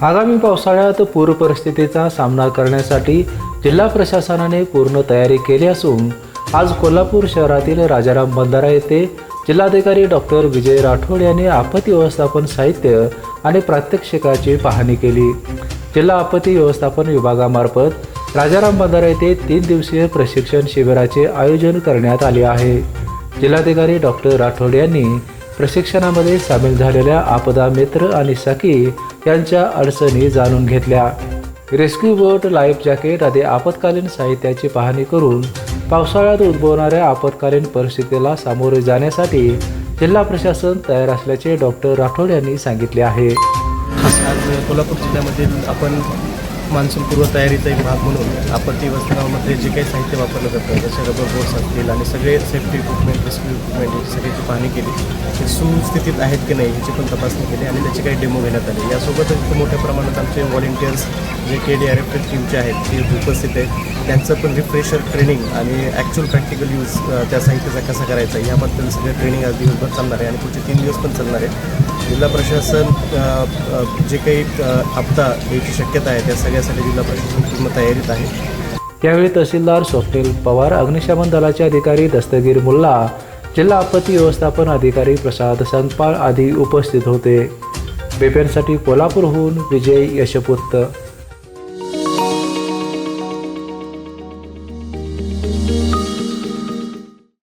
आगामी पावसाळ्यात पूर परिस्थितीचा सामना करण्यासाठी जिल्हा प्रशासनाने पूर्ण तयारी केली असून आज कोल्हापूर शहरातील राजाराम बंधारा येथे जिल्हाधिकारी डॉक्टर विजय राठोड यांनी आपत्ती व्यवस्थापन साहित्य आणि प्रात्यक्षिकाची पाहणी केली। जिल्हा आपत्ती व्यवस्थापन विभागामार्फत राजाराम बंधारा येथे 3 दिवसीय प्रशिक्षण शिबिराचे आयोजन करण्यात आले आहे। जिल्हाधिकारी डॉक्टर राठोड यांनी प्रशिक्षणामध्ये सामील झालेल्या आपदा मित्र आणि सखी यांच्या अडचणी जाणून घेतल्या। रेस्क्यू बोट, लाईफ जॅकेट आदी आपत्कालीन साहित्याची पाहणी करून पावसाळ्यात उद्भवणाऱ्या आपत्कालीन परिस्थितीला सामोरे जाण्यासाठी जिल्हा प्रशासन तयार असल्याचे डॉक्टर राठोड यांनी सांगितले आहे। आज कोल्हापूर जिल्ह्यामधील आपण मान्सूनपूर्व तयारीचा एक भाग म्हणून आपत्ती व्यवस्थापनामध्ये जे काही साहित्य वापरलं जातं जसे रबर बोट्स असतील आणि सगळे सेफ्टी इक्विपमेंट, रेस्क्यू इक्विपमेंट याची सगळ्याची पाहणी केली, ते सुस्थितीत आहेत की नाही याची पण तपासणी केली आणि त्याचे काही डेमो घेण्यात आले। यासोबतच मोठ्या प्रमाणात आमचे व्हॉलेंटियर्स जे KDRF टीमचे आहेत ते उपस्थित आहेत, त्यांचं पण रिफ्रेशर ट्रेनिंग आणि ॲक्च्युअल प्रॅक्टिकल यूज त्या साहित्याचा कसा करायचा याबद्दल सगळं ट्रेनिंग आज दिवसभर चालणार आहे आणि पुढचे 3 दिवस पण चालणार आहे। जिल्हा प्रशासन जे काही आपदा याची शक्यता आहे त्या सगळ्यासाठी जिल्हा प्रशासन पूर्ण तयारीत आहे। यावेळी तहसीलदार स्वप्नील पवार, अग्निशमन दलाचे अधिकारी दस्तगीर मुल्ला, जिल्हा आपत्ती व्यवस्थापन अधिकारी प्रसाद संकपाळ आदी उपस्थित होते। BPNसाठी कोल्हापूरहून विजय यशपुत्र।